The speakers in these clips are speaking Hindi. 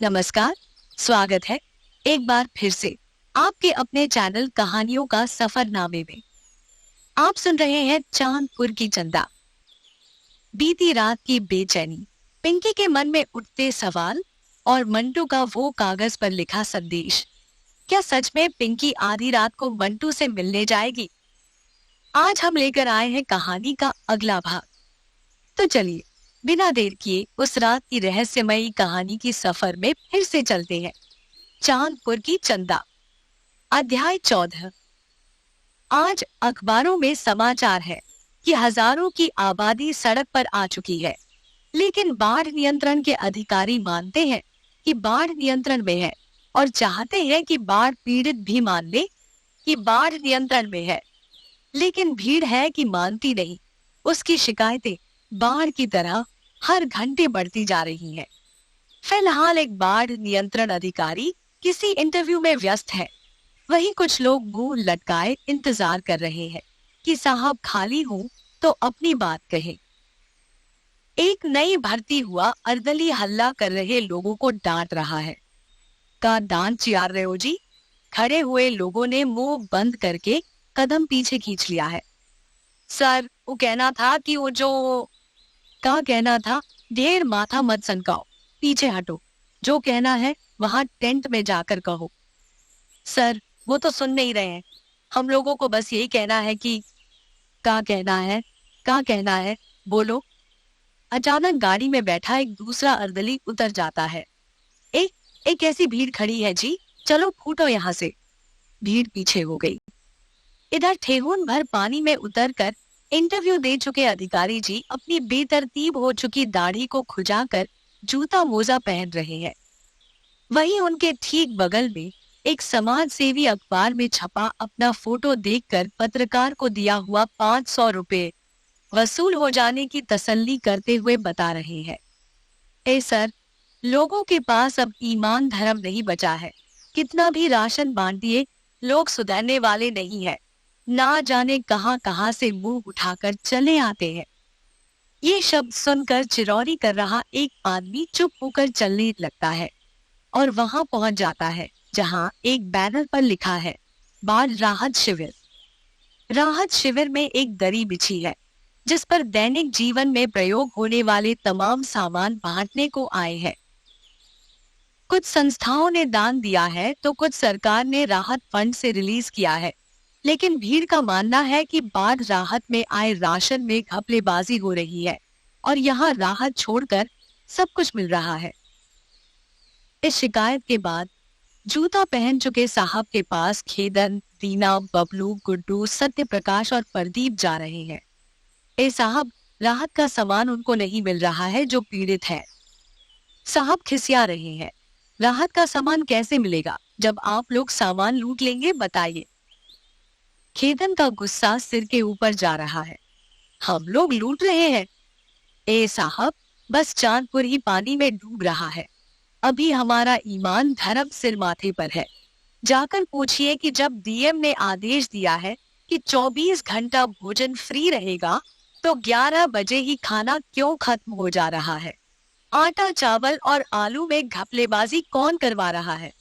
नमस्कार, स्वागत है एक बार फिर से आपके अपने चैनल कहानियों का सफरनामे में। आप सुन रहे हैं चांदपुर की चंदा। बीती रात की बेचैनी, पिंकी के मन में उठते सवाल और मंटू का वो कागज पर लिखा संदेश। क्या सच में पिंकी आधी रात को मंटू से मिलने जाएगी? आज हम लेकर आए हैं कहानी का अगला भाग। तो चलिए बिना देर किए उस रात की रहस्यमयी कहानी की सफर में फिर से चलते हैं। चांदपुर की चंदा, अध्याय 14। आज अखबारों में समाचार है कि हजारों की आबादी सड़क पर आ चुकी है, लेकिन बाढ़ नियंत्रण के अधिकारी मानते हैं कि बाढ़ नियंत्रण में है और चाहते हैं कि बाढ़ पीड़ित भी मान ले कि बाढ़ नियंत्रण में है, लेकिन भीड़ है कि मानती नहीं। उसकी शिकायतें बाढ़ की तरह हर घंटे बढ़ती जा रही हैं। फिलहाल एक बाढ़ नियंत्रण अधिकारी किसी इंटरव्यू में व्यस्त है। वहीं कुछ लोग मुंह लटकाए इंतजार कर रहे हैं कि साहब खाली हो तो अपनी बात कहे। एक नई भर्ती हुआ अर्दली हल्ला कर रहे लोगों को डांट रहा है। का डांट चियार रहे हो जी? खड़े हुए लोगों ने मुंह बंद करके कदम पीछे खींच लिया है। सर, वो कहना था कि वो जो का कहना था, ढेर माथा मत सनकाओ, पीछे हटो। जो कहना है वहां टेंट में जाकर कहो। सर, वो तो सुन नहीं रहे हैं। हम लोगों को बस यही कहना है कि का कहना है, बोलो। अचानक गाड़ी में बैठा एक दूसरा अर्दली उतर जाता है। एक ऐसी भीड़ खड़ी है जी, चलो फूटो यहाँ से। भीड़ पीछे हो गई। इधर ठेहुन भर पानी में उतरकर इंटरव्यू दे चुके अधिकारी जी अपनी बेतरतीब हो चुकी दाढ़ी को खुजाकर जूता मोजा पहन रहे हैं। वहीं उनके ठीक बगल में एक समाज सेवी अखबार में छपा अपना फोटो देखकर पत्रकार को दिया हुआ 500 रुपए वसूल हो जाने की तसल्ली करते हुए बता रहे हैं, ए सर, लोगों के पास अब ईमान धर्म नहीं बचा है। कितना भी राशन बांटिए, लोग सुधरने वाले नहीं है। ना जाने कहां कहां से मुंह उठाकर चले आते हैं। ये शब्द सुनकर चिरौरी कर रहा एक आदमी चुप होकर चलने लगता है और वहां पहुंच जाता है जहां एक बैनर पर लिखा है, बाढ़ राहत शिविर। राहत शिविर में एक दरी बिछी है जिस पर दैनिक जीवन में प्रयोग होने वाले तमाम सामान बांटने को आए हैं। कुछ संस्थाओं ने दान दिया है तो कुछ सरकार ने राहत फंड से रिलीज किया है, लेकिन भीड़ का मानना है कि बाढ़ राहत में आए राशन में घपलेबाजी हो रही है और यहाँ राहत छोड़कर सब कुछ मिल रहा है। इस शिकायत के बाद जूता पहन चुके साहब के पास खेदन, दीना, बबलू, गुड्डू, सत्य प्रकाश और प्रदीप जा रहे हैं। ए साहब, राहत का सामान उनको नहीं मिल रहा है जो पीड़ित है। साहब खिसिया रहे हैं। राहत का सामान कैसे मिलेगा जब आप लोग सामान लूट लेंगे, बताइए। खेदन का गुस्सा सिर के ऊपर जा रहा है। हम लोग लूट रहे हैं? ए साहब, बस चांदपुर ही पानी में डूब रहा है। अभी हमारा ईमान धर्म सिर माथे पर है। जाकर पूछिए कि जब डीएम ने आदेश दिया है कि 24 घंटा भोजन फ्री रहेगा तो 11 बजे ही खाना क्यों खत्म हो जा रहा है? आटा, चावल और आलू में घपलेबाजी कौन करवा रहा है?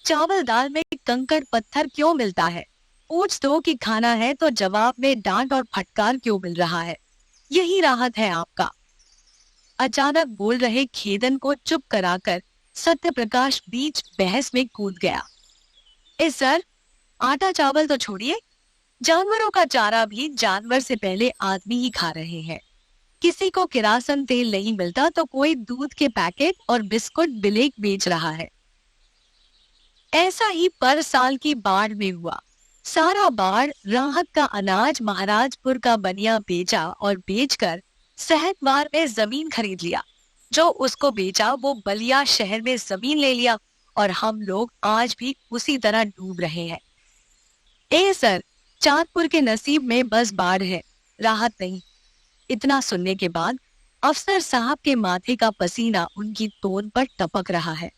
चावल दाल में कंकड़ पत्थर क्यों मिलता है? पूछ दो कि खाना है तो जवाब में डांट और फटकार क्यों मिल रहा है? यही राहत है आपका? अचानक बोल रहे खेदन को चुप कराकर सत्य प्रकाश बीच बहस में कूद गया। ए सर, आटा चावल तो छोड़िए, जानवरों का चारा भी जानवर से पहले आदमी ही खा रहे हैं। किसी को किरासन तेल नहीं मिलता तो कोई दूध के पैकेट और बिस्कुट बिलेक बेच रहा है। ऐसा ही पर साल की बाढ़ में हुआ। सारा बाढ़ राहत का अनाज महाराजपुर का बनिया बेचा और बेचकर सहतवार में जमीन खरीद लिया। जो उसको बेचा वो बलिया शहर में जमीन ले लिया और हम लोग आज भी उसी तरह डूब रहे हैं। ए सर, चांदपुर के नसीब में बस बाढ़ है, राहत नहीं। इतना सुनने के बाद अफसर साहब के माथे का पसीना उनकी तोन पर टपक रहा है।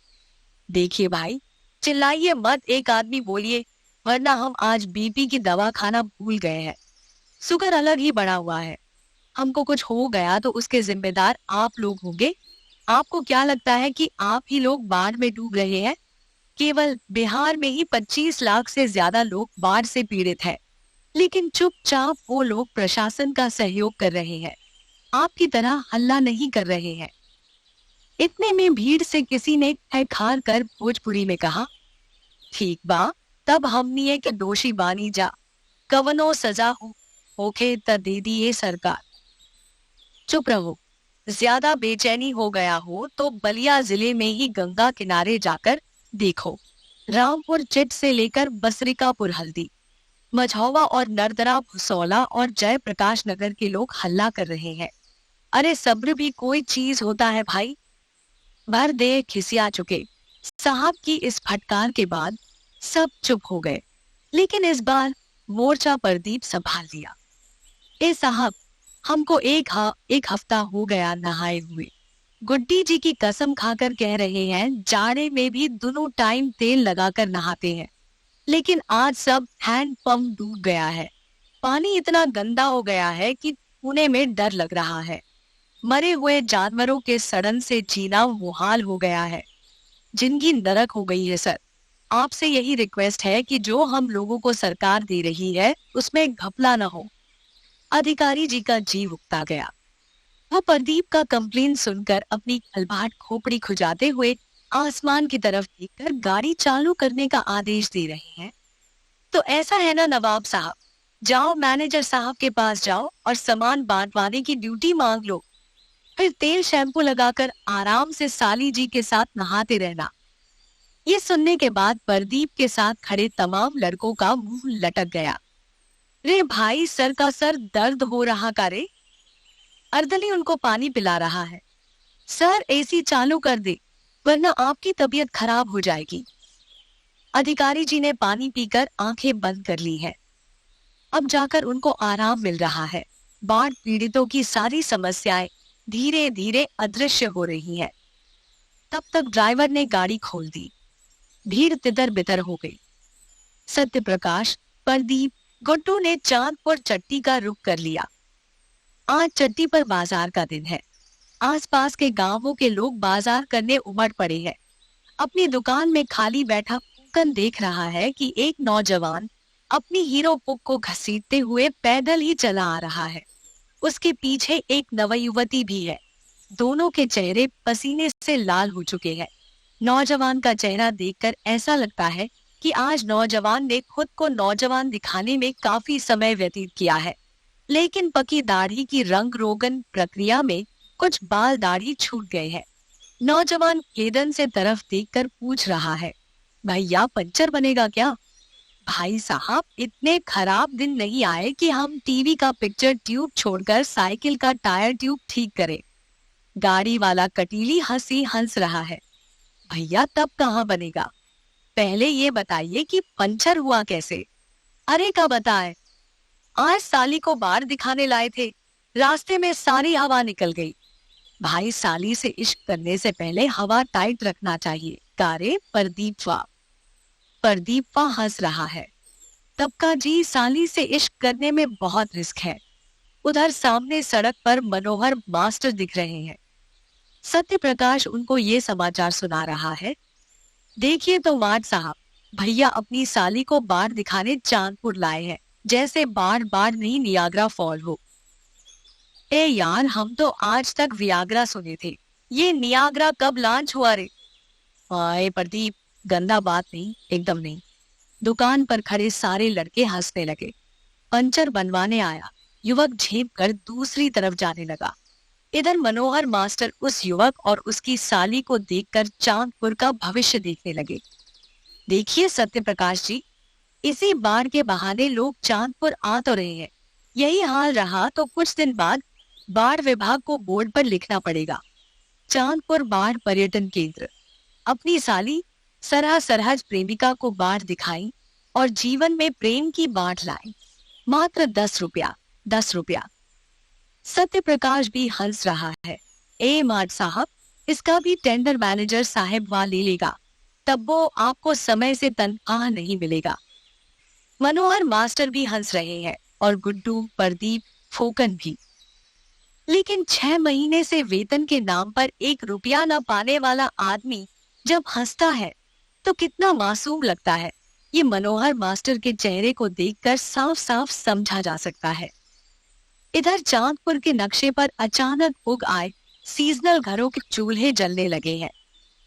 देखिए भाई, चिल्लाइए मत, एक आदमी बोलिए, वरना हम आज बीपी की दवा खाना भूल गए हैं। शुगर अलग ही बढ़ा हुआ है। हमको कुछ हो गया तो उसके जिम्मेदार आप लोग होंगे। आपको क्या लगता है कि आप ही लोग बाढ़ में डूब रहे हैं? केवल बिहार में ही 25 लाख से ज्यादा लोग बाढ़ से पीड़ित हैं, लेकिन चुपचाप वो लोग प्रशासन का सहयोग कर रहे हैं, आपकी तरह हल्ला नहीं कर रहे हैं। इतने में भीड़ से किसी ने खार कर भोजपुरी में कहा, ठीक बा, तब हमनी के दोषी बानी जा, कवनो सजा होखे त दे दिए सरकार। चुप रहो। ज्यादा बेचैनी हो गया हो तो बलिया जिले में ही गंगा किनारे जाकर देखो। रामपुर चिट से लेकर बसरिकापुर हल्दी, मझौवा और नर्मदा भुसौला और जयप्रकाश नगर के लोग हल्ला कर रहे हैं। अरे सब्र भी कोई चीज होता है भाई। भर दे खिसिया चुके साहब की इस फटकार के बाद सब चुप हो गए, लेकिन इस बार मोर्चा प्रदीप संभाल लिया। ए साहब, हमको एक हफ्ता हो गया नहाए हुए। गुड्डी जी की कसम खाकर कह रहे हैं, जाड़े में भी दोनों टाइम तेल लगाकर नहाते हैं, लेकिन आज सब हैंड पंप डूब गया है। पानी इतना गंदा हो गया है कि छूने में डर लग रहा है। मरे हुए जानवरों के सड़न से जीना मुहाल हो गया है। जिंदगी नरक हो गई है सर। आपसे यही रिक्वेस्ट है कि जो हम लोगों को सरकार दे रही है उसमें घपला न हो। अधिकारी जी का जी उकता गया। वो प्रदीप का कंप्लेन सुनकर अपनी खलबाट खोपड़ी खुजाते हुए आसमान की तरफ देखकर गाड़ी चालू करने का आदेश दे रहे हैं। तो ऐसा है ना नवाब साहब, जाओ मैनेजर साहब के पास जाओ और सामान बांटवाने की ड्यूटी मांग लो, फिर तेल शैम्पू लगाकर आराम से साली जी के साथ नहाते रहना। ये सुनने के बाद प्रदीप के साथ खड़े तमाम लड़कों का मुंह लटक गया। रे भाई, सर का सर दर्द हो रहा का रे। अर्दली उनको पानी पिला रहा है। सर एसी चालू कर दे, वरना आपकी तबीयत खराब हो जाएगी। अधिकारी जी ने पानी पीकर आंखें बंद कर ली हैं। अब जाकर उनको आराम मिल रहा है। बाढ़ पीड़ितों की सारी समस्याएं धीरे धीरे अदृश्य हो रही हैं। तब तक ड्राइवर ने गाड़ी खोल दी। भीड़ तितर बितर हो गई। सत्य प्रकाश, प्रदीप, गुड्डू ने चांदपुर चट्टी का रुख कर लिया। आज चट्टी पर बाजार का दिन है। आसपास के गांवों के लोग बाजार करने उमड़ पड़े हैं। अपनी दुकान में खाली बैठा फूकन देख रहा है कि एक नौजवान अपनी हीरो पुक को घसीटते हुए पैदल ही चला आ रहा है। उसके पीछे एक नवयुवती भी है। दोनों के चेहरे पसीने से लाल हो चुके हैं। नौजवान का चेहरा देखकर ऐसा लगता है कि आज नौजवान ने खुद को नौजवान दिखाने में काफी समय व्यतीत किया है, लेकिन पकी दाढ़ी की रंग रोगन प्रक्रिया में कुछ बाल दाढ़ी छूट गए हैं। नौजवान केदन से तरफ देखकर पूछ रहा है, भैया पंचर बनेगा क्या? भाई साहब, इतने खराब दिन नहीं आए कि हम टीवी का पिक्चर ट्यूब छोड़कर साइकिल का टायर ट्यूब ठीक करें। गाड़ी वाला कटीली हंसी हंस रहा है। भैया तब कहाँ बनेगा? पहले ये बताइए कि पंचर हुआ कैसे? अरे का बताए, आज साली को बाहर दिखाने लाए थे, रास्ते में सारी हवा निकल गई। भाई, साली से इश्क करने से पहले हवा टाइट रखना चाहिए। कारे प्रदीप हंस रहा है। तब का जी, साली से इश्क करने में बहुत रिस्क है। उधर सामने सड़क पर मनोहर मास्टर दिख रहे हैं। सत्य प्रकाश उनको ये समाचार सुना रहा है। देखिए तो वार्ड साहब, भैया अपनी साली को बाढ़ दिखाने चांदपुर लाए हैं, जैसे बाढ़ बाढ़ नहीं नियाग्रा फॉल हो। ए यार, हम तो आज तक वियाग्रा सुने थे, ये नियाग्रा कब लॉन्च हुआ रे? आए प्रदीप, गंदा बात नहीं, एकदम नहीं। दुकान पर खड़े सारे लड़के हंसने लगे। पंचर बनवाने आया युवक झेप कर दूसरी तरफ जाने लगा। इधर मनोहर मास्टर उस युवक और उसकी साली को देखकर चांदपुर का भविष्य देखने लगे। देखिए सत्य प्रकाश जी, इसी बाढ़ के बहाने लोग चांदपुर आ तो रहे हैं। यही हाल रहा तो कुछ दिन बाद बाढ़ विभाग को बोर्ड पर लिखना पड़ेगा, चांदपुर बाढ़ पर्यटन केंद्र। अपनी साली सरहज प्रेमिका को बाढ़ दिखाई और जीवन में प्रेम की बाढ़ लाई। मात्र 10 रुपया, 10 रुपया। सत्य प्रकाश भी हंस रहा है। ए मार्ट साहब, इसका भी टेंडर मैनेजर साहब वहां ले लेगा, तब वो आपको समय से तनख्वाह नहीं मिलेगा। मनोहर मास्टर भी हंस रहे हैं और गुड्डू, प्रदीप, फोकन भी। लेकिन 6 महीने से वेतन के नाम पर 1 रुपया न पाने वाला आदमी जब हंसता है तो कितना मासूम लगता है, ये मनोहर मास्टर के चेहरे को देखकर साफ साफ समझा जा सकता है। इधर चांदपुर के नक्शे पर अचानक उग आए सीजनल घरों के चूल्हे जलने लगे हैं।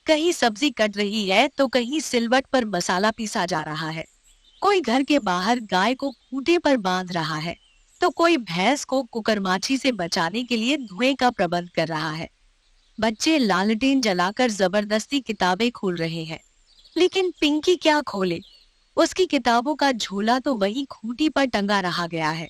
कहीं सब्जी कट रही है तो कहीं सिलवट पर मसाला पीसा जा रहा है। कोई घर के बाहर गाय को खूंटे पर बांध रहा है तो कोई भैंस को कुकरमाची से बचाने के लिए धुएं का प्रबंध कर रहा है। बच्चे लालटेन जलाकर जबरदस्ती किताबें खोल रहे हैं, लेकिन पिंकी क्या खोले, उसकी किताबों का झोला तो वही खूंटी पर टंगा रहा गया है।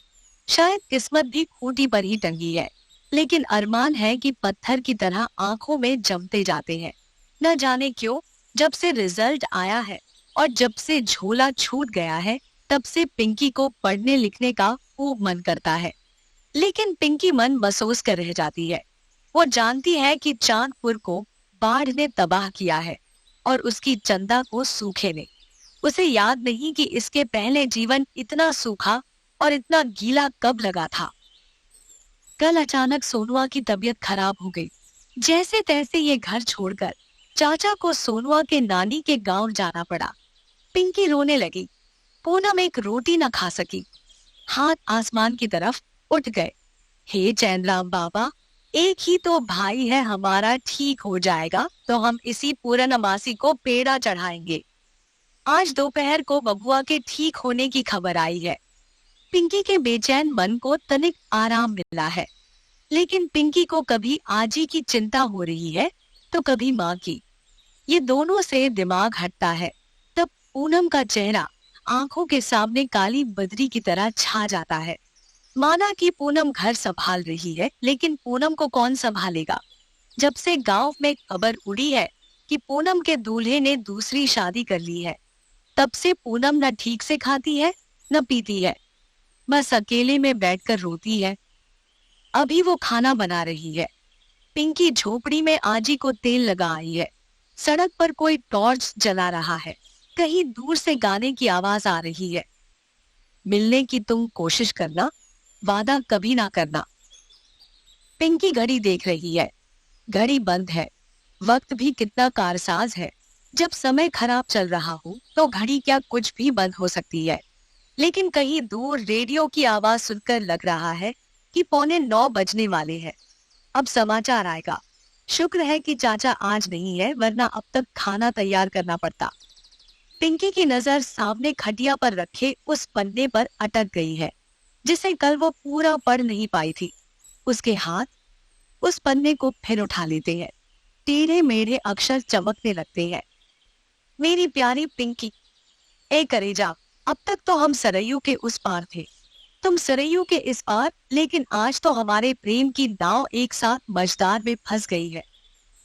शायद किस्मत भी खूंटी पर ही टंगी है, लेकिन अरमान है कि पत्थर की तरह आंखों में जमते जाते हैं। न जाने क्यों जब से रिजल्ट आया है और जब से झोला छूट गया है तब से पिंकी को पढ़ने लिखने का खूब मन करता है, लेकिन पिंकी मन मसोस कर रह जाती है। वो जानती है कि चांदपुर को बाढ़ ने तबाह किया है और उसकी चंदा को सूखे ने। उसे याद नहीं कि इसके पहले जीवन इतना सूखा और इतना गीला कब लगा था। कल अचानक सोनुआ की तबीयत खराब हो गई। जैसे तैसे ये घर छोड़कर चाचा को सोनुआ के नानी के गांव जाना पड़ा। पिंकी रोने लगी। पूनम एक रोटी न खा सकी। हाथ आसमान की तरफ उठ गए। हे चैनराम बाबा, एक ही तो भाई है हमारा, ठीक हो जाएगा तो हम इसी पूर्णमासी को पेड़ा चढ़ाएंगे। आज दोपहर को बबुआ के ठीक होने की खबर आई है। पिंकी के बेचैन मन को तनिक आराम मिला है, लेकिन पिंकी को कभी आजी की चिंता हो रही है तो कभी माँ की। ये दोनों से दिमाग हटता है तब पूनम का चेहरा आंखों के सामने काली बदरी की तरह छा जाता है। माना कि पूनम घर संभाल रही है, लेकिन पूनम को कौन संभालेगा। जब से गांव में खबर उड़ी है कि पूनम के दूल्हे ने दूसरी शादी कर ली है, तब से पूनम न ठीक से खाती है न पीती है, बस अकेले में बैठकर रोती है। अभी वो खाना बना रही है। पिंकी झोपड़ी में आजी को तेल लगा आई है। सड़क पर कोई टॉर्च जला रहा है। कहीं दूर से गाने की आवाज आ रही है। मिलने की तुम कोशिश करना, वादा कभी ना करना। पिंकी घड़ी देख रही है। घड़ी बंद है। वक्त भी कितना कारसाज है। जब समय खराब चल रहा हो तो घड़ी क्या कुछ भी बंद हो सकती है। लेकिन कहीं दूर रेडियो की आवाज सुनकर लग रहा है कि 8:45 बजने वाले हैं। अब समाचार आएगा। शुक्र है कि चाचा आज नहीं है, वरना अब तक खाना तैयार करना पड़ता। पिंकी की नजर सामने खटिया पर रखे उस पन्ने पर अटक गई है, जिसे कल वो पूरा पढ़ नहीं पाई थी। उसके हाथ उस पन्ने को फिर उठा लेते हैं। टेढ़े मेढ़े अक्षर चमकने लगते हैं। मेरी प्यारी पिंकी, ए करेजा, अब तक तो हम सरयू के उस पार थे, तुम सरयू के इस पार, लेकिन आज तो हमारे प्रेम की नाव एक साथ मझधार में फंस गई है।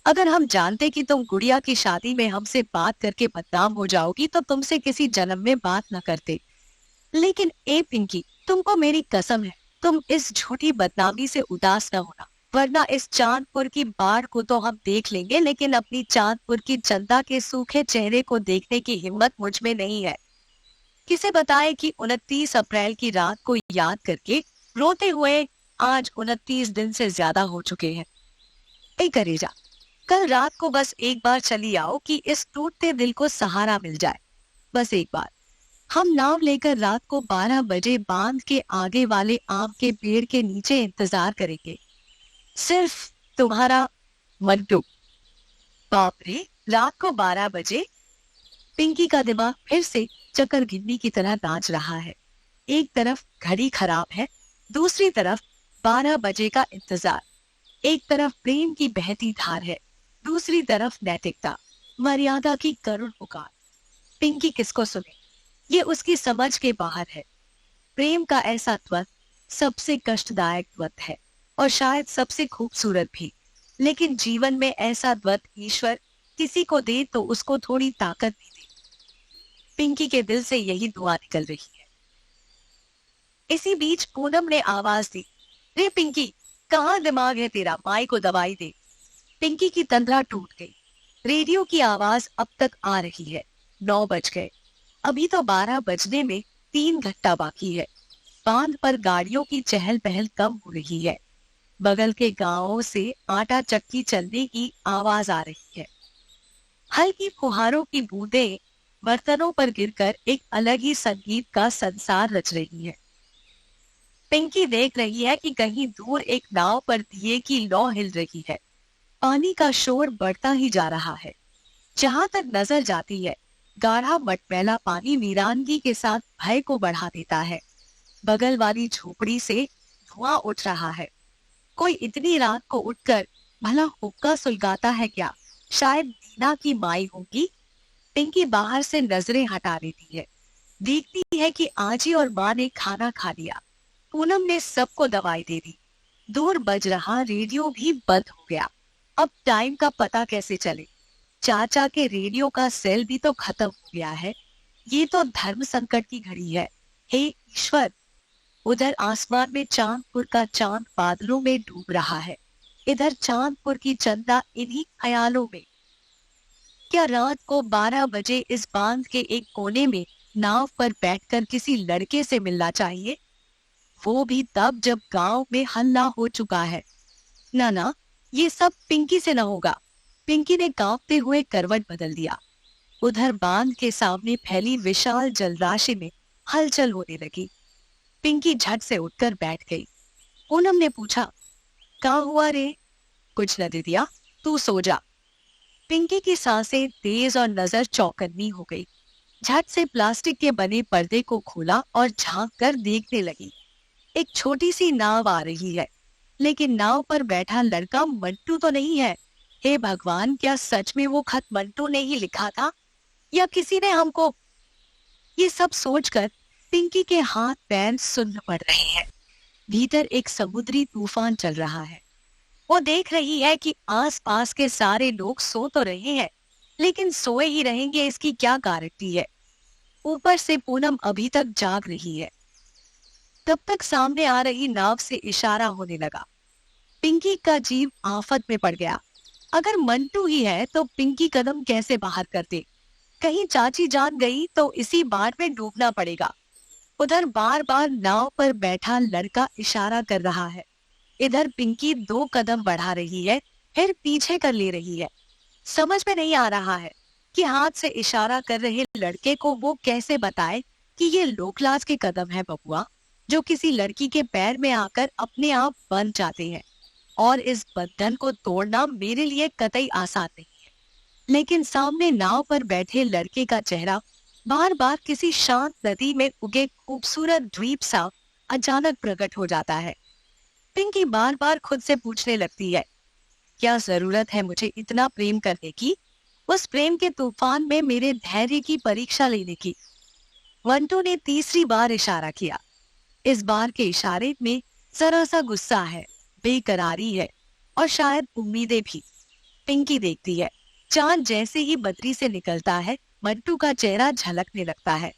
अगर हम जानते कि तुम गुड़िया की शादी में हमसे बात करके बदनाम हो जाओगी तो तुमसे किसी जन्म में बात न करते। लेकिन ए पिंकी, तुमको मेरी कसम है, तुम इस झूठी बदनामी से उदास न होना, वरना इस चांदपुर की बाढ़ को तो हम देख लेंगे, लेकिन अपनी चांदपुर की चंदा के सूखे चेहरे को देखने की हिम्मत मुझ में नहीं है। किसे बताए कि 29 अप्रैल की रात को याद करके रोते हुए आज 29 दिन से ज्यादा हो चुके हैं। ए करेजा, कल रात को बस एक बार चली आओ कि इस टूटते दिल को सहारा मिल जाए। बस एक बार। हम नाव लेकर रात को 12 बजे बांध के आगे वाले आम के पेड़ के नीचे इंतजार करेंगे। सिर्फ तुम्हारा मंटू। बाप रे, रात को 12 बजे। पिंकी का दिमाग फिर से चक्कर गिन्नी की तरह नाच रहा है। एक तरफ घड़ी खराब है, दूसरी तरफ 12 बजे का इंतजार। एक तरफ प्रेम की बहती धार है, दूसरी तरफ नैतिकता, मर्यादा की करुण पुकार। पिंकी किसको सुने, ये उसकी समझ के बाहर है। प्रेम का ऐसा द्वंद सबसे कष्टदायक द्वंद है और शायद सबसे खूबसूरत भी। लेकिन जीवन में ऐसा द्वंद ईश्वर किसी को दे तो उसको थोड़ी ताकत भी दे। पिंकी के दिल से यही दुआ निकल रही है। इसी बीच पूनम ने आवाज दी, रे पिंकी, कहाँ दिमाग है तेरा, माई को दवाई दे। पिंकी की तंद्रा टूट गई। रेडियो की आवाज अब तक आ रही है। 9 बज गए। अभी तो 12 बजने में 3 घंटा बाकी है। बांध पर गाड़ियों की चहल पहल कम हो रही है। बगल के गांवों से आटा चक्की चलने की आवाज आ रही है। हल्की फुहारों की बूंदें बर्तनों पर गिरकर एक अलग ही संगीत का संसार रच रही है। पिंकी देख रही है कि कहीं दूर एक नाव पर दिए की लौ हिल रही है। पानी का शोर बढ़ता ही जा रहा है। जहां तक नजर जाती है, गाढ़ा मटमैला पानी वीरानगी के साथ भय को बढ़ा देता है। बगल वाली झोपड़ी से धुआं उठ रहा है। कोई इतनी रात को उठकर भला हुक्का सुलगाता है क्या? शायद दीना की माई होगी। पिंकी बाहर से नजरें हटा लेती है। देखती है कि आजी और माँ ने खाना खा लिया। पूनम ने सबको दवाई दे दी। दूर बज रहा रेडियो भी बंद हो गया। अब टाइम का पता कैसे चले? चाचा के रेडियो का सेल भी तो खत्म हो गया है। ये तो धर्म संकट की घड़ी है। हे ईश्वर! उधर आसमान में चांदपुर का चांद बादलों में डूब रहा है। इधर चांदपुर की चंदा इन्हीं ख्यालों में। क्या रात को 12 बजे इस बांध के एक कोने में नाव पर बैठकर किसी लड़के से मिलना चाहिए? वो भी तब जब गांव में हल्ला हो चुका है। ना, ये सब पिंकी से न होगा। पिंकी ने कांपते हुए करवट बदल दिया। उधर बांध के सामने फैली विशाल जलराशि में हलचल होने लगी। पिंकी झट से उठकर बैठ गई। पूनम ने पूछा, क्या हुआ रे? कुछ न दे दिया, तू सो जा। पिंकी की सांसें तेज और नजर चौकन्नी हो गई। झट से प्लास्टिक के बने पर्दे को खोला और झांक कर देखने लगी। एक छोटी सी नाव आ रही है, लेकिन नाव पर बैठा लड़का मंटू तो नहीं है। हे भगवान, क्या सच में वो खत मंटू ने ही लिखा था या किसी ने हमको? ये सब सोचकर पिंकी के हाथ पैर सुन्न पड़ रहे हैं। भीतर एक समुद्री तूफान चल रहा है। वो देख रही है कि आसपास के सारे लोग सो तो रहे हैं, लेकिन सोए ही रहेंगे इसकी क्या गारंटी है? ऊपर से पूनम अभी तक जाग रही है। तब तक सामने आ रही नाव से इशारा होने लगा। पिंकी का जीव आफत में पड़ गया। अगर मंटू ही है तो पिंकी कदम कैसे बाहर करते? कहीं चाची जान गई तो इसी बाढ़ में डूबना पड़ेगा। उधर बार बार नाव पर बैठा लड़का इशारा कर रहा है। इधर पिंकी 2 कदम बढ़ा रही है, फिर पीछे कर ले रही है। समझ में नहीं आ रहा है कि हाथ से इशारा कर रहे लड़के को वो कैसे बताए कि ये लोकलाज के कदम है बबुआ, जो किसी लड़की के पैर में आकर अपने आप बन जाते हैं। और इस बंधन को तोड़ना मेरे लिए कतई आसान नहीं है। लेकिन सामने नाव पर बैठे लड़के का चेहरा बार बार किसी शांत नदी में उगे खूबसूरत द्वीप सा अचानक प्रकट हो जाता है। पिंकी बार बार खुद से पूछने लगती है, क्या जरूरत है मुझे इतना प्रेम करने की? उस प्रेम के तूफान में मेरे धैर्य की परीक्षा लेने की। वंटू ने तीसरी बार इशारा किया। इस बार के इशारे में जरा सा गुस्सा है, बेकरारी है और शायद उम्मीदें भी। पिंकी देखती है, चांद जैसे ही बदरी से निकलता है, मंटू का चेहरा झलकने लगता है।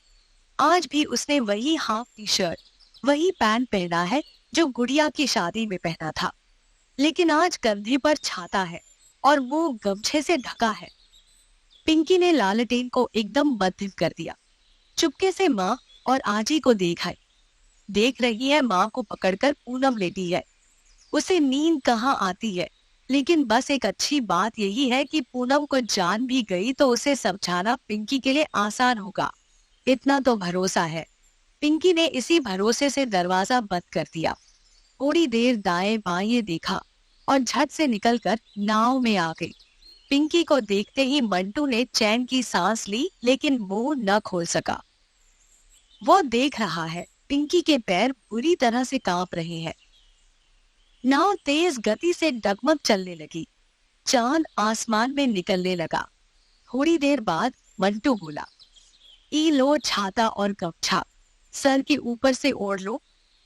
आज भी उसने वही हाफ टी शर्ट, वही पैंट पहना है जो गुड़िया की शादी में पहना था, लेकिन आज कंधे पर छाता है और वो गमछे से ढका है। पिंकी ने लालटेन को एकदम मध्यम कर दिया। चुपके से माँ और आजी को देख रही है। माँ को पकड़कर पूनम लेटी है। उसे नींद कहाँ आती है, लेकिन बस एक अच्छी बात यही है कि पूनम को जान भी गई तो उसे समझाना पिंकी के लिए आसान होगा। इतना तो भरोसा है। पिंकी ने इसी भरोसे से दरवाजा बंद कर दिया। थोड़ी देर दाएं बाएं देखा और झट से निकलकर नाव में आ गई। पिंकी को देखते ही मंटू ने चैन की सांस ली, लेकिन मुंह न खोल सका। वो देख रहा है पिंकी के पैर बुरी तरह से कांप रहे हैं। नाव तेज गति से डगमग चलने लगी। चांद आसमान में निकलने लगा। थोड़ी देर बाद मंटू बोला, ई लो छाता और गमछा, सर के ऊपर से ओढ़ लो।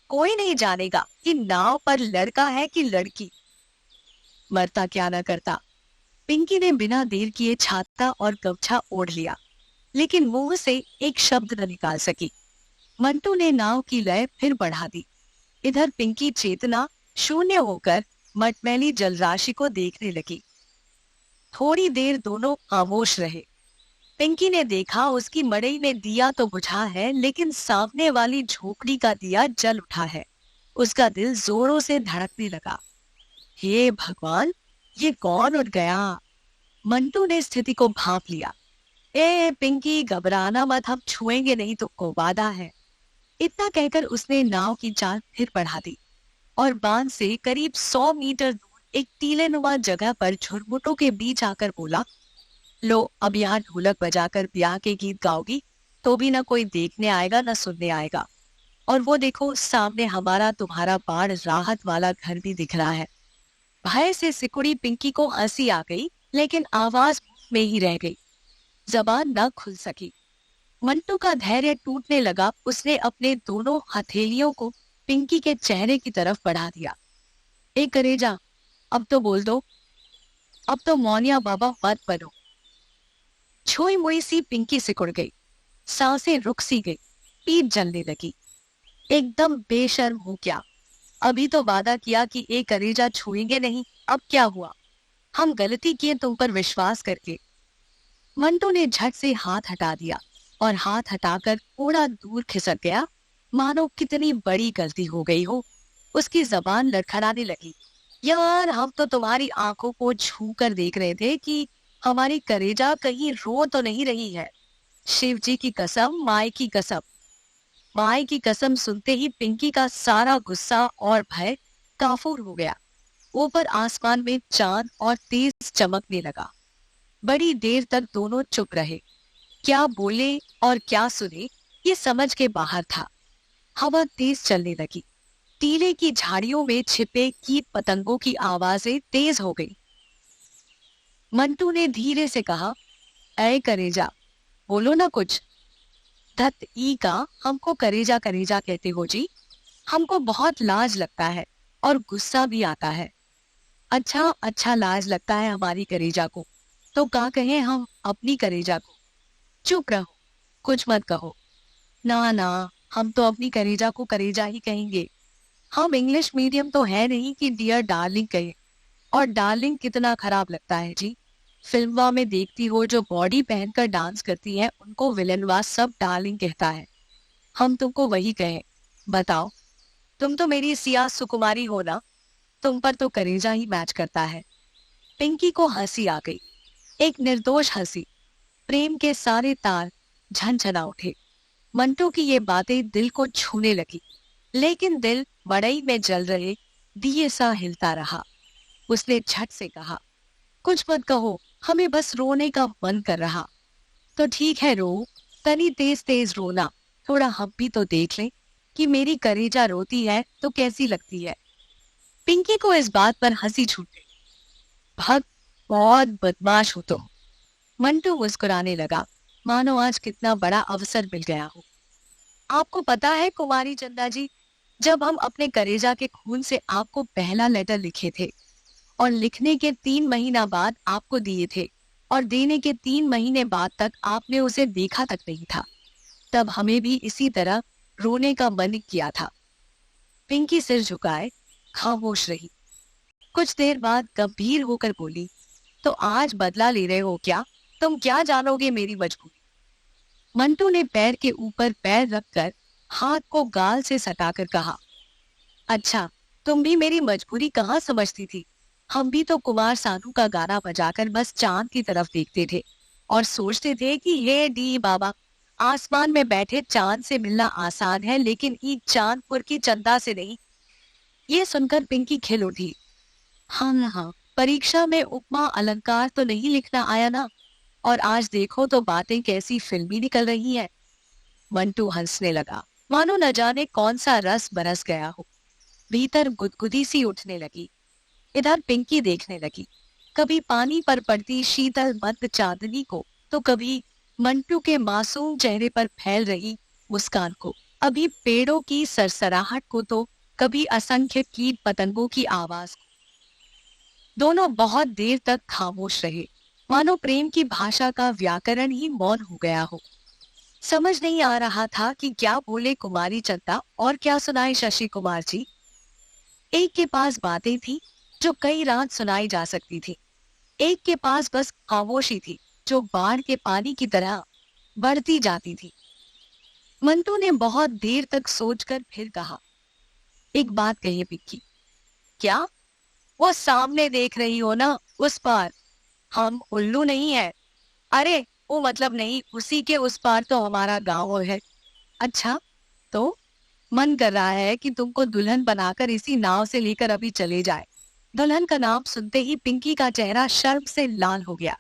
कोई नहीं जानेगा कि नाव पर लड़का है कि लड़की। मरता क्या न करता। पिंकी ने बिना देर किए छाता और गमछा ओढ़ लिया, लेकिन मुंह से एक शब्द न निकाल सकी। मंटू ने नाव की लय फिर बढ़ा दी। इधर पिंकी चेतना शून्य होकर मटमैली जलराशि को देखने लगी। थोड़ी देर दोनों खामोश रहे। पिंकी ने देखा उसकी मड़ई में दिया तो बुझा है, लेकिन सामने वाली झोपड़ी का दिया जल उठा है। उसका दिल जोरों से धड़कने लगा। हे भगवान, ये कौन उठ गया? मंटू ने स्थिति को भांप लिया। ए पिंकी, घबराना मत, हम छुएंगे नहीं तुमको, वादा है। इतना कहकर उसने नाव की चाल फिर बढ़ा दी और बांध से करीब 100 मीटर दूर एक टीलेनुमा जगह पर झुरमुटों के बीच आकर बोला, लो अब यहाँ ढोलक बजाकर ब्याह के गीत गाओगी तो भी ना कोई देखने आएगा ना सुनने आएगा। और वो देखो, सामने हमारा तुम्हारा बाढ़ राहत वाला घर भी दिख रहा है। भय से सिकुड़ी पिंकी को हंसी आ गई, लेकिन आवाज में ही रह गई, जबान न खुल सकी। मंटू का धैर्य टूटने लगा। उसने अपने दोनों हथेलियों को पिंकी के चेहरे की तरफ बढ़ा दिया। ए करेजा, अब तो बोल दो, अब तो मौनिया बाबा मत बनो। छुई मुई सी पिंकी सिकुड़ गई, सांसें रुक सी गई, पीठ जलने लगी। एकदम बेशर्म हो क्या? अभी तो वादा किया कि एक करेजा छुएंगे नहीं, अब क्या हुआ? हम गलती किए तुम पर विश्वास करके। मंटू ने झट से हाथ हटा दिया और हाथ हटाकर थोड़ा दूर खिसक गया, मानो कितनी बड़ी गलती हो गई हो। उसकी जबान लड़खड़ाने लगी। यार, हम तो तुम्हारी आंखों को छू कर देख रहे थे कि हमारी करेजा कहीं रो तो नहीं रही है। शिव जी की कसम, माई की कसम। माई की कसम सुनते ही पिंकी का सारा गुस्सा और भय काफूर हो गया। ऊपर आसमान में चांद और तेज चमकने लगा। बड़ी देर तक दोनों चुप रहे। क्या बोले और क्या सुने ये समझ के बाहर था। हवा तेज चलने लगी। टीले की झाड़ियों में छिपे कीट पतंगों की आवाजें तेज हो गई। मंटू ने धीरे से कहा, ऐ करेजा, बोलो ना कुछ। धत ई का, हमको करेजा करेजा कहते हो जी? हमको बहुत लाज लगता है और गुस्सा भी आता है। अच्छा अच्छा, लाज लगता है हमारी करेजा को, तो क्या कहें हम अपनी करेजा को? चुप रहो, कुछ मत कहो। ना ना, हम तो अपनी करेजा को करेजा ही कहेंगे। हम इंग्लिश मीडियम तो है नहीं कि डियर डार्लिंग कहे। और डार्लिंग कितना खराब लगता है जी। फिल्मवा में देखती हो जो बॉडी पहनकर डांस करती है, उनको विलेनवा सब डार्लिंग कहता है। हम तुमको वही कहें। बताओ, तुम तो मेरी सिया सुकुमारी हो ना, तुम पर तो करेजा ही मैच करता है। पिंकी को हंसी आ गई, एक निर्दोष हंसी। प्रेम के सारे तार झनझना उठे। मंटू की ये बातें दिल को छूने लगी, लेकिन दिल मड़ई में जल रहे दिए सा हिलता रहा। उसने झट से कहा, कुछ मत कहो, हमें बस रोने का मन कर रहा। तो ठीक है, रो, तनी तेज तेज रोना, थोड़ा हम भी तो देख लें कि मेरी करेजा रोती है तो कैसी लगती है। पिंकी को इस बात पर हंसी छूट गई। भग, बहुत बदमाश हो तुम। मंटू मुस्कुराने लगा, मानो आज कितना बड़ा अवसर मिल गया हो। आपको पता है कुमारी चंदा जी, जब हम अपने करेजा के खून से आपको पहला लेटर लिखे थे और लिखने के 3 महीना बाद आपको दिए थे और देने के 3 महीने बाद तक आपने उसे देखा तक नहीं था, तब हमें भी इसी तरह रोने का मन किया था। पिंकी सिर झुकाए खामोश रही। कुछ देर बाद गंभीर होकर बोली, तो आज बदला ले रहे हो क्या? तुम क्या जानोगे मेरी मजबूरी? मंटू ने पैर के ऊपर पैर रखकर हाथ को गाल से सटाकर कहा, अच्छा, तुम भी मेरी मजबूरी कहाँ समझती थी? हम भी तो कुमार सानू का गाना बजाकर बस चांद की तरफ देखते थे और सोचते थे कि हे डी बाबा, आसमान में बैठे चांद से मिलना आसान है, लेकिन ई चांदपुर की चंदा से नहीं। ये सुनकर पिंकी खिल उठी। हाँ हाँ, परीक्षा में उपमा अलंकार तो नहीं लिखना आया ना? और आज देखो तो बातें कैसी फिल्मी निकल रही है। मंटू हंसने लगा, मानो न जाने कौन सा रस बरस गया हो। भीतर गुदगुदी सी उठने लगी। इधर पिंकी देखने लगी, कभी पानी पर पड़ती शीतल मंद चांदनी को, तो कभी मंटू के मासूम चेहरे पर फैल रही मुस्कान को, अभी पेड़ों की सरसराहट को, तो कभी असंख्य कीट पतंगों की आवाज को। दोनों बहुत देर तक खामोश रहे, मानो प्रेम की भाषा का व्याकरण ही मौन हो गया हो। समझ नहीं आ रहा था कि क्या बोले कुमारी चंदा और क्या सुनाए शशि कुमार जी। एक के पास बातें थी जो कई रात सुनाई जा सकती थी, एक के पास बस खामोशी थी जो बाढ़ के पानी की तरह बढ़ती जाती थी। मंटू ने बहुत देर तक सोचकर फिर कहा, एक बात कहिए पिंकी। क्या? वो सामने देख रही हो ना, उस पार। हम उल्लू नहीं है। अरे वो मतलब नहीं, उसी के उस पार तो हमारा गांव है। अच्छा, तो मन कर रहा है कि तुमको दुल्हन बनाकर इसी नाव से लेकर अभी चले जाए। दुल्हन का नाम सुनते ही पिंकी का चेहरा शर्म से लाल हो गया।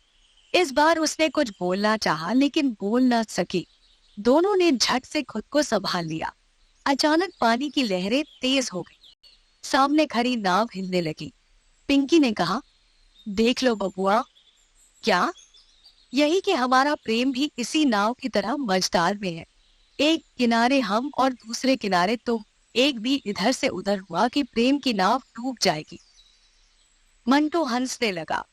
इस बार उसने कुछ बोलना चाहा लेकिन बोल न सकी। दोनों ने झट से खुद को संभाल लिया। अचानक पानी की लहरें तेज हो गई। सामने खड़ी नाव हिलने लगी। पिंकी ने कहा, देख लो बबुआ। क्या? यही कि हमारा प्रेम भी इसी नाव की तरह मझधार में है। एक किनारे हम और दूसरे किनारे तुम। एक भी इधर से उधर हुआ कि प्रेम की नाव डूब जाएगी। मंटू हंसने लगा।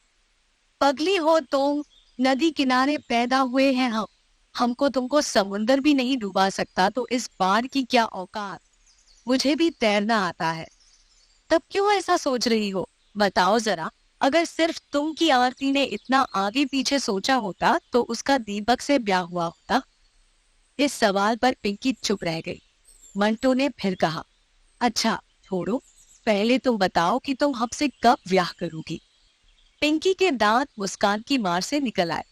पगली हो तुम, नदी किनारे पैदा हुए हैं हम। हमको तुमको समुंदर भी नहीं डुबा सकता तो इस बार की क्या औकात। मुझे भी तैरना आता है। तब क्यों ऐसा सोच रही हो? बताओ जरा। अगर सिर्फ तुम की आरती ने इतना आगे पीछे सोचा होता तो उसका दीपक से ब्याह हुआ होता। इस सवाल पर पिंकी चुप रह गई। मंटू ने फिर कहा, अच्छा छोड़ो, पहले तुम बताओ कि तुम हमसे कब ब्याह करोगी। पिंकी के दांत मुस्कान की मार से निकल आए।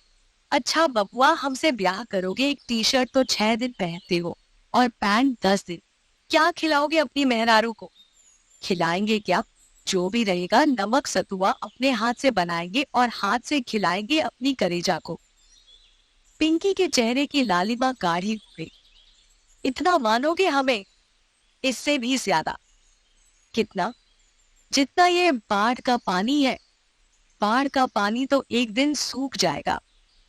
अच्छा बबुआ, हमसे ब्याह करोगे? एक टी शर्ट तो 6 दिन पहनते हो और पैंट 10 दिन। क्या खिलाओगे अपनी मेहरारू को? खिलाएंगे क्या? जो भी रहेगा नमक सतुआ अपने हाथ से बनाएंगे और हाथ से खिलाएंगे अपनी करेजा को। पिंकी के चेहरे की लालिमा गाढ़ी हो गई। इतना मानोगे हमें? इससे भी ज्यादा। कितना? जितना ये बाढ़ का पानी है। बाढ़ का पानी तो एक दिन सूख जाएगा।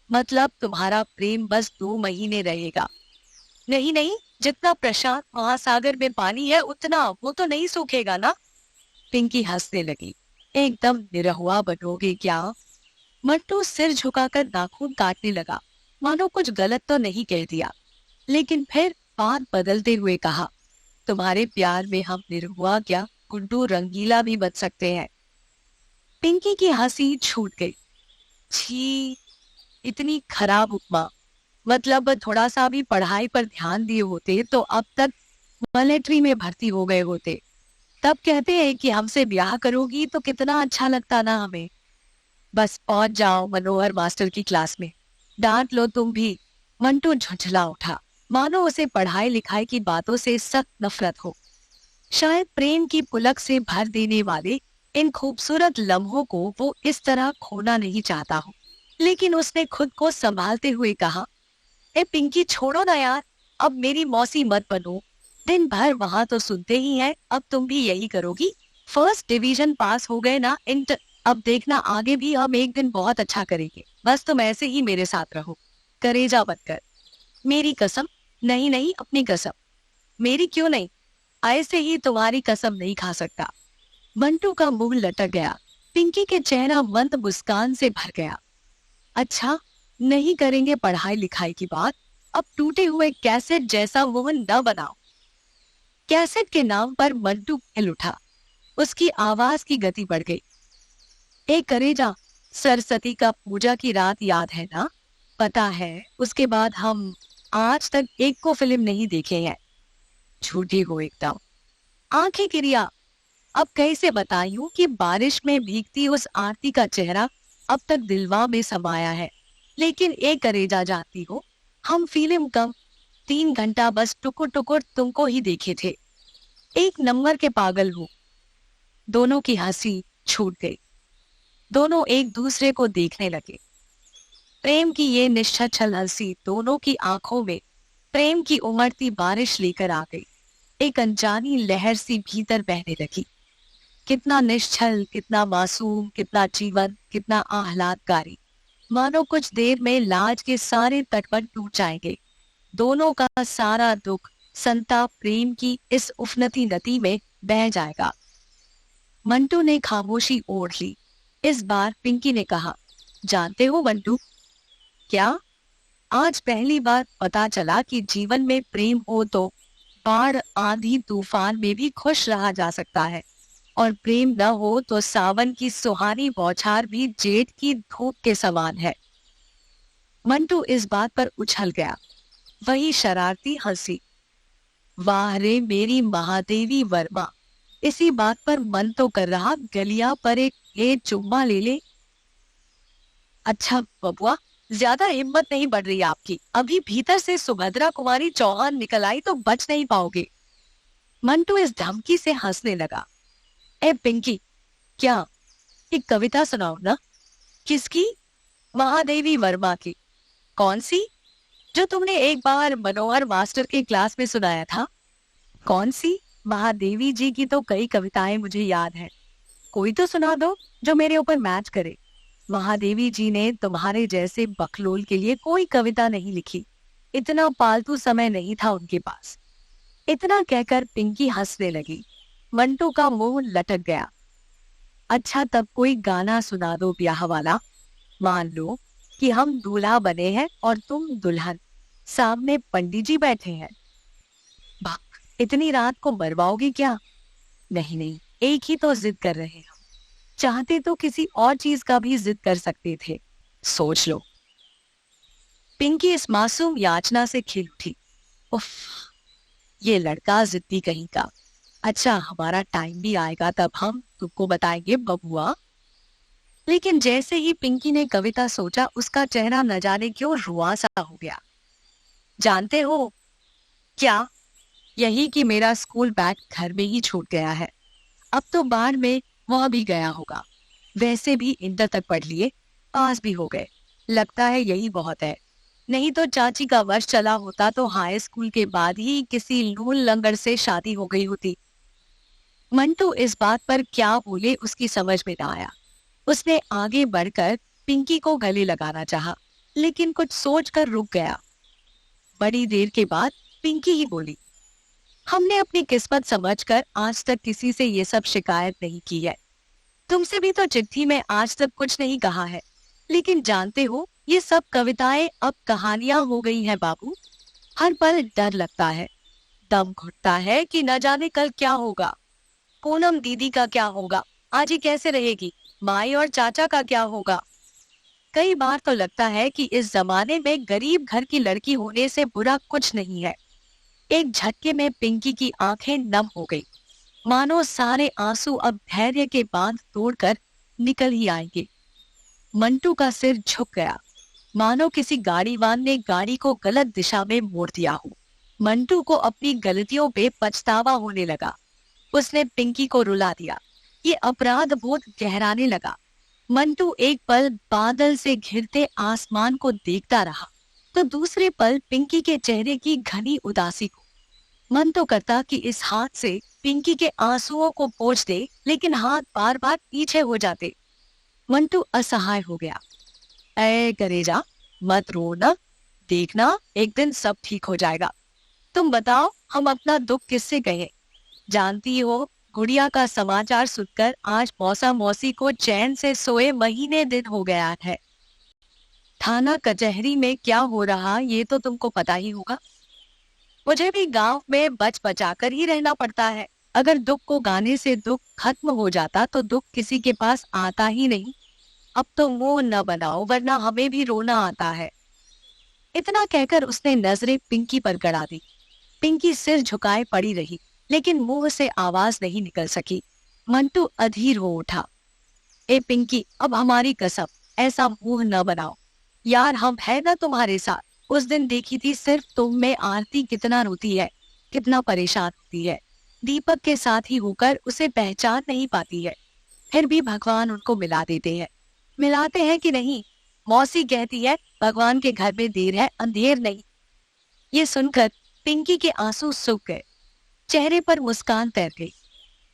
मतलब तुम्हारा प्रेम बस 2 महीने रहेगा। नहीं नहीं, जितना प्रशांत महासागर में पानी है उतना वो तो नहीं सूखेगा ना। पिंकी हंसने लगी। एकदम निरहुआ बनोगे क्या? मट्टू सिर झुकाकर नाखून काटने लगा, मानो कुछ गलत तो नहीं कह दिया। लेकिन फिर बात बदलते हुए कहा, तुम्हारे प्यार में हम निरहुआ क्या, गुड्डू रंगीला भी बन सकते हैं। पिंकी की हंसी छूट गई। छी, इतनी खराब उपमा। मतलब थोड़ा सा भी पढ़ाई पर ध्यान दिए होते तो अब तक मिलिट्री में भर्ती हो गए होते। तब कहते हैं कि हमसे ब्याह करोगी तो कितना अच्छा लगता ना हमें। बस पहुंच जाओ मनोहर मास्टर की क्लास में, डांट लो तुम भी। मंटू झुंझला उठा, मानो उसे पढ़ाई लिखाई की बातों से सख्त नफरत हो। शायद प्रेम की पुलक से भर देने वाले इन खूबसूरत लम्हों को वो इस तरह खोना नहीं चाहता हो। लेकिन उसने खुद को संभालते हुए कहा, ए पिंकी छोड़ो ना यार, अब मेरी मौसी मत बनो। दिन भर वहां तो सुनते ही हैं, अब तुम भी यही करोगी। फर्स्ट डिवीजन पास हो गए ना इंटर, अब देखना आगे भी हम एक दिन बहुत अच्छा करेंगे। बस तुम ऐसे ही मेरे साथ रहो, करेजा बनकर। मेरी कसम। नहीं नहीं, अपनी कसम। मेरी क्यों नहीं? ऐसे ही तुम्हारी कसम नहीं खा सकता। बंटू का मुंह लटक गया। पिंकी के चेहरा मंद मुस्कान से भर गया। अच्छा, नहीं करेंगे पढ़ाई लिखाई की बात। अब टूटे हुए कैसेट जैसा मुंह न बनाओ। कैसेट के नाम पर मंटू हिल उठा। उसकी आवाज की गति बढ़ गई। एक करेजा, सरस्वती का पूजा की रात याद है ना? पता है उसके बाद हम आज तक एक को फिल्म नहीं देखे हैं। झूठी हो एकदम। आंखें गिरिया। अब कैसे बताऊं कि बारिश में भीगती उस आरती का चेहरा अब तक दिलवा में समाया है। लेकिन एक करेजा जानती हो, हम फिल्म कम 3 घंटा बस टुकुर टुकुर तुमको ही देखे थे। एक नंबर के पागल हो। दोनों की हंसी छूट गई। दोनों एक दूसरे को देखने लगे। प्रेम की ये निश्चल हंसी दोनों की आंखों में प्रेम की उमड़ती बारिश लेकर आ गई। एक अनजानी लहर सी भीतर बहने लगी। कितना निश्चल, कितना मासूम, कितना जीवन, कितना आह्लादकारी। मानो कुछ देर में लाज के सारे तटबंध टूट जाएंगे। दोनों का सारा दुख, संताप प्रेम की इस उफनती नदी में बह जाएगा। मंटू ने खामोशी ओढ़ ली। इस बार पिंकी ने कहा, जानते हो मंटू, क्या आज पहली बार पता चला कि जीवन में प्रेम हो तो बाढ़ आंधी तूफान में भी खुश रहा जा सकता है, और प्रेम न हो तो सावन की सुहानी बौछार भी जेठ की धूप के समान है। मंटू इस बात पर उछल गया। वही शरारती हंसी। वाह रे मेरी महादेवी वर्मा, इसी बात पर मन तो कर रहा गलिया पर एक चुम्मा ले ले। अच्छा बबुआ, ज्यादा हिम्मत नहीं बढ़ रही आपकी, अभी भीतर से सुभद्रा कुमारी चौहान निकल आई तो बच नहीं पाओगे। मंटू इस धमकी से हंसने लगा। ए पिंकी, क्या एक कविता सुनाओ ना। किसकी? महादेवी वर्मा की। कौन सी? जो तुमने एक बार मनोहर मास्टर के क्लास में सुनाया था। कौन सी? महादेवी जी की तो कई कविताएं मुझे याद हैं। कोई तो सुना दो जो मेरे ऊपर मैच करे। महादेवी जी ने तुम्हारे जैसे बकलोल के लिए कोई कविता नहीं लिखी, इतना पालतू समय नहीं था उनके पास। इतना कहकर पिंकी हंसने लगी। मंटू का मुंह लटक गया। अच्छा तब कोई गाना सुना दो ब्याह वाला। मान लो कि हम दूल्हा बने हैं और तुम दुल्हन, सामने पंडित जी बैठे हैं। बाप, इतनी रात को मरवाओगे क्या? नहीं नहीं, एक ही तो जिद कर रहे हैं हम, चाहते तो किसी और चीज का भी जिद कर सकते थे। सोच लो। पिंकी इस मासूम याचना से खिल उठी। उफ, ये लड़का जिद्दी कहीं का। अच्छा हमारा टाइम भी आएगा तब हम तुमको बताएंगे बबुआ। लेकिन जैसे ही पिंकी ने कविता सोचा उसका चेहरा न जाने क्यों रुआसा हो गया। जानते हो क्या? यही कि मेरा स्कूल बैग घर में ही छूट गया है। अब तो बाढ़ में वह भी गया होगा। वैसे भी इंटर तक पढ़ लिए, पास भी हो गए। लगता है यही बहुत है। नहीं तो चाची का वर्ष चला होता तो हाई स्कूल के बाद ही किसी लूल लंगड़ से शादी हो गई होती। मंटू इस बात पर क्या बोले उसकी समझ में ना आया। उसने आगे बढ़कर पिंकी को गले लगाना चाहा, लेकिन कुछ सोचकर रुक गया। बड़ी देर के बाद पिंकी ही बोली, हमने अपनी किस्मत समझकर आज तक किसी से ये सब शिकायत नहीं की है। तुमसे भी तो चिट्ठी में आज तक कुछ नहीं कहा है। लेकिन जानते हो ये सब कविताएं अब कहानियां हो गई हैं बाबू। हर पल डर लगता है, दम घुटता है कि न जाने कल क्या होगा। पूनम दीदी का क्या होगा, आज ही कैसे रहेगी, माई और चाचा का क्या होगा। कई बार तो लगता है कि इस जमाने में गरीब घर की लड़की होने से बुरा कुछ नहीं है। एक झटके में पिंकी की आंखें नम हो गई, मानो सारे आंसू अब धैर्य के बांध तोड़कर निकल ही आएंगे। मंटू का सिर झुक गया, मानो किसी गाड़ीवान ने गाड़ी को गलत दिशा में मोड़ दिया हो। मंटू को अपनी गलतियों पे पछतावा होने लगा। उसने पिंकी को रुला दिया। ये अपराध बोध गहराने लगा। मंटू एक पल बादल से घिरते आसमान को देखता रहा, तो दूसरे पल पिंकी के चेहरे की घनी उदासी को। मन तो करता कि इस हाथ से पिंकी के आंसुओं को पोंछ दे, लेकिन हाथ बार बार पीछे हो जाते। मंटू असहाय हो गया। ऐ करेजा, मत रो ना, देखना एक दिन सब ठीक हो जाएगा। तुम बताओ हम अपना दुख किससे कहें? जानती हो गुड़िया का समाचार सुनकर आज मौसा मौसी को चैन से सोए महीने दिन हो गया है। थाना कचहरी में क्या हो रहा ये तो तुमको पता ही होगा। मुझे भी गांव में बच बचा कर ही रहना पड़ता है। अगर दुख को गाने से दुख खत्म हो जाता तो दुख किसी के पास आता ही नहीं। अब तो मुंह न बनाओ वरना हमें भी रोना आता है। इतना कहकर उसने नजरें पिंकी पर गड़ा दी। पिंकी सिर झुकाए पड़ी रही, लेकिन मुंह से आवाज नहीं निकल सकी। मंटू अधीर हो उठा। ए पिंकी, अब हमारी कसम, ऐसा मुंह न बनाओ यार, हम है ना तुम्हारे साथ। उस दिन देखी थी सिर्फ तुम में आरती कितना रोती है, कितना परेशान होती है। दीपक के साथ ही होकर उसे पहचान नहीं पाती है, फिर भी भगवान उनको मिला देते हैं। मिलाते हैं कि नहीं? मौसी कहती है भगवान के घर में देर है अंधेर नहीं। ये सुनकर पिंकी के आंसू सूख गए, चेहरे पर मुस्कान तैर गई।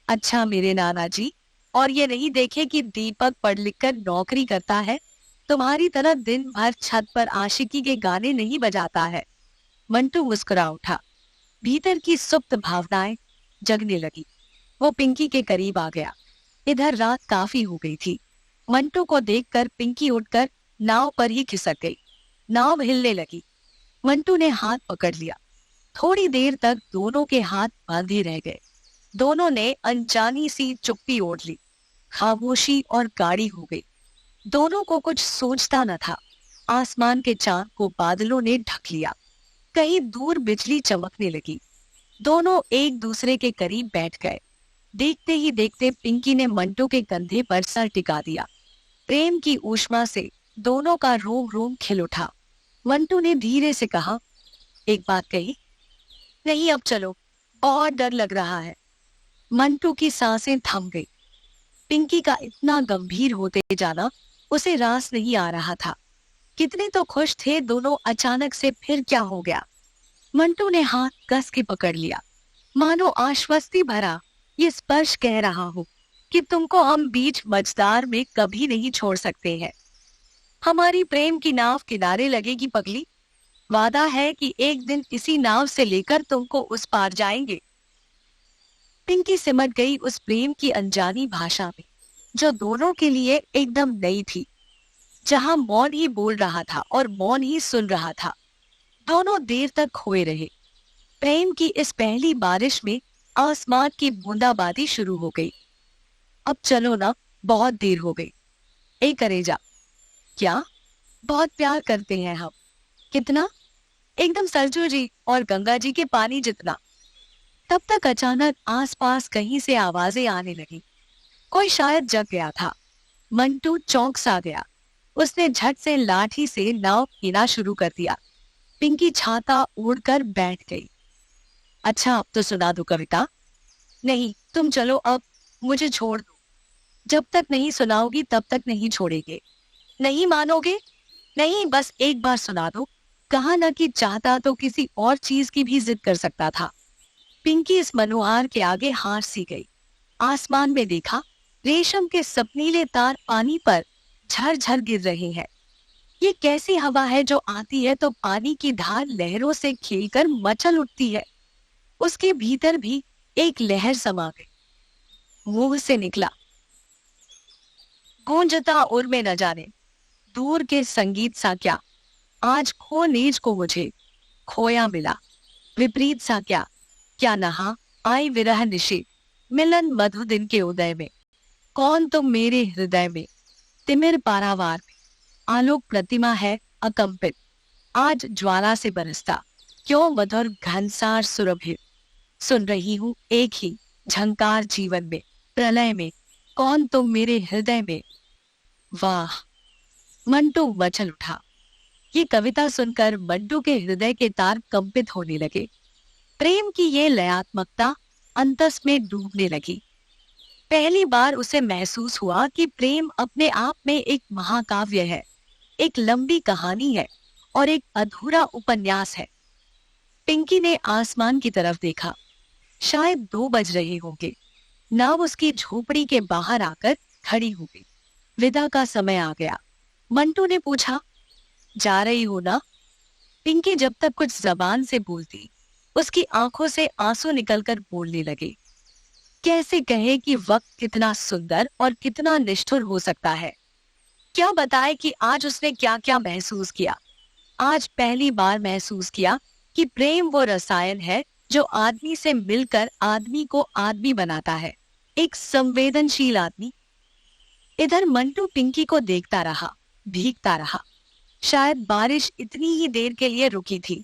अच्छा मेरे नाना जी, और ये नहीं देखे कि दीपक पढ़ लिख कर नौकरी करता है, तुम्हारी तरह दिन भर छत पर आशिकी के गाने नहीं बजाता है। मंटू मुस्कुरा उठा। भीतर की सुप्त भावनाएं जगने लगी। वो पिंकी के करीब आ गया। इधर रात काफी हो गई थी। मंटू को देखकर पिंकी उठकर नाव पर ही खिसक गई। नाव हिलने लगी। मंटू ने हाथ पकड़ लिया। थोड़ी देर तक दोनों के हाथ बांधे रह गए। दोनों ने अनजानी सी चुप्पी ओढ़ ली। खामोशी और गाढ़ी हो गई। दोनों को कुछ सोचता न था। आसमान के चांद को बादलों ने ढक लिया। कहीं दूर बिजली चमकने लगी। दोनों एक दूसरे के करीब बैठ गए। देखते ही देखते पिंकी ने मंटू के कंधे पर सर टिका दिया। प्रेम की ऊष्मा से दोनों का रोम रोम खिल उठा। मंटू ने धीरे से कहा, एक बात कही? नहीं, अब चलो, बहुत डर लग रहा है। मंटू की सांसें थम गई। पिंकी का इतना गंभीर होते जाना उसे रास नहीं आ रहा था। कितने तो खुश थे दोनों, अचानक से फिर क्या हो गया? मंटू ने हाथ कस के पकड़ लिया, मानो आश्वस्ति भरा ये स्पर्श कह रहा हो कि तुमको हम बीच मझधार में कभी नहीं छोड़ सकते हैं। हमारी प्रेम की नाव किनारे लगेगी पगली। वादा है कि एक दिन इसी नाव से लेकर तुमको उस पार जाएंगे। पिंकी सिमट गई उस प्रेम की अनजानी भाषा में, जो दोनों के लिए एकदम नई थी, जहां मौन ही बोल रहा था और मौन ही सुन रहा था। दोनों देर तक खोए रहे। प्रेम की इस पहली बारिश में आसमान की बूंदाबांदी शुरू हो गई। अब चलो ना, बहुत देर हो गई। ए करेजा, क्या बहुत प्यार करते हैं हम? कितना? एकदम सरजू जी और गंगा जी के पानी जितना। तब तक अचानक आसपास कहीं से आवाजें आने लगी। कोई शायद जग गया था। मंटू चौंक सा गया। उसने झट से लाठी से नाव पीना शुरू कर दिया। पिंकी छाता ओढ़कर बैठ गई। अच्छा, अब तो सुना दो कविता। नहीं, तुम चलो अब, मुझे छोड़ दो। जब तक नहीं सुनाओगी तब तक नहीं छोड़ेंगे। नहीं मानोगे? नहीं, बस एक बार सुना दो। कहा ना कि चाहता तो किसी और चीज की भी जिद कर सकता था। पिंकी इस मनोहार के आगे हार सी गई। आसमान में देखा, रेशम के सपनीले तार पानी पर झरझर गिर रहे हैं। ये कैसी हवा है जो आती है तो पानी की धार लहरों से खेलकर मचल उठती है। उसके भीतर भी एक लहर समा गई। मुंह से निकला, गूंजता उर में न जाने दूर के संगीत सा क्या, आज खो नीज को मुझे खोया मिला। विपरीत सा क्या, क्या नहा आई विरह निशी, मिलन मधु दिन के उदय में। कौन तुम मेरे हृदय में, तिमिर पारावार में आलोक प्रतिमा है अकंपित। आज ज्वाला से बरसता क्यों मधुर घनसार सुरभि। सुन रही हूँ एक ही झंकार जीवन में, प्रलय में कौन तुम मेरे हृदय में। वाह! मंटू मचल उठा। ये कविता सुनकर मंटू के हृदय के तार कंपित होने लगे। प्रेम की ये लयात्मकता अंतस में डूबने लगी। पहली बार उसे महसूस हुआ कि प्रेम अपने आप में एक महाकाव्य है, एक लंबी कहानी है और एक अधूरा उपन्यास है। पिंकी ने आसमान की तरफ देखा। शायद 2 बज रहे होंगे। नाव उसकी झोपड़ी के बाहर आकर खड़ी हो गई। विदा का समय आ गया। मंटू ने पूछा, जा रही हो ना? पिंकी जब तक कुछ जबान से बोलती, उसकी आंखों से आंसू निकलकर बोलने लगे। कैसे कहे कि वक्त कितना सुंदर और कितना निष्ठुर हो सकता है। क्या बताए कि आज उसने क्या क्या महसूस किया। आज पहली बार महसूस किया कि प्रेम वो रसायन है जो आदमी से मिलकर आदमी को आदमी बनाता है, एक संवेदनशील आदमी। इधर मंटू पिंकी को देखता रहा, भीगता रहा। शायद बारिश इतनी ही देर के लिए रुकी थी।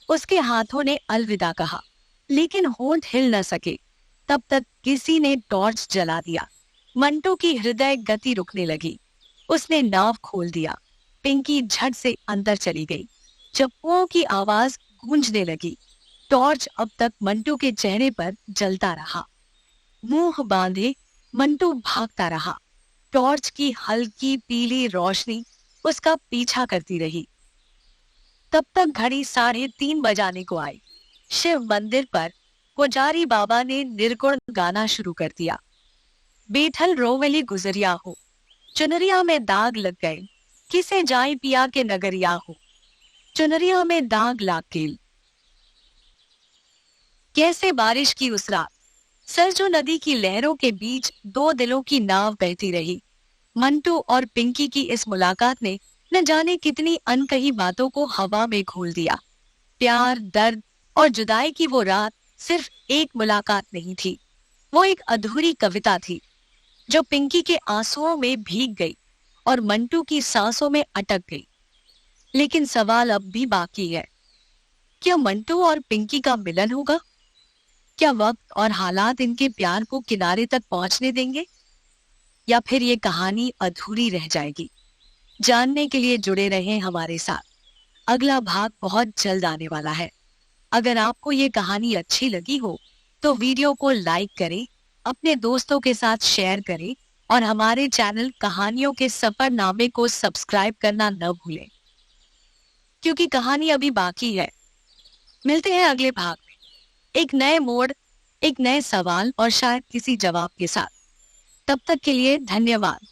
उसके हाथों ने अलविदा कहा, लेकिन होंठ हिल न सके। तब तक किसी ने टॉर्च जला दिया। मंटू की हृदय गति रुकने लगी। उसने नाव खोल दिया। पिंकी झट से अंदर चली गई। चप्पुओं की आवाज गूंजने लगी। टॉर्च अब तक मंटू के चेहरे पर जलता रहा। मुंह बांधे मंटू भागता रहा। टॉर्च की हल्की पीली रोशनी उसका पीछा करती रही। तब तक घड़ी 3:30 बजाने को आई। शिव मंदिर पर पुजारी बाबा ने निर्गुण गाना शुरू कर दिया। बेठल रोवेली गुजरिया हो, चुनरिया में दाग लग गए, किसे जाए पिया के नगरिया हो, चुनरिया में दाग लाग गेल। कैसे बारिश की उस रात सरजू नदी की लहरों के बीच 2 दिलों की नाव बहती रही। मंटू और पिंकी की इस मुलाकात ने न जाने कितनी अनकही बातों को हवा में घोल दिया। प्यार, दर्द और जुदाई की वो रात सिर्फ एक मुलाकात नहीं थी, वो एक अधूरी कविता थी जो पिंकी के आंसुओं में भीग गई और मंटू की सांसों में अटक गई। लेकिन सवाल अब भी बाकी है, क्या मंटू और पिंकी का मिलन होगा? क्या वक्त और हालात इनके प्यार को किनारे तक पहुंचने देंगे, या फिर ये कहानी अधूरी रह जाएगी? जानने के लिए जुड़े रहें हमारे साथ। अगला भाग बहुत जल्द आने वाला है। अगर आपको ये कहानी अच्छी लगी हो तो वीडियो को लाइक करें, अपने दोस्तों के साथ शेयर करें और हमारे चैनल कहानियों के सफरनामे को सब्सक्राइब करना न भूलें, क्योंकि कहानी अभी बाकी है। मिलते हैं अगले भाग में, एक नए मोड़, एक नए सवाल और शायद किसी जवाब के साथ। तब तक के लिए धन्यवाद।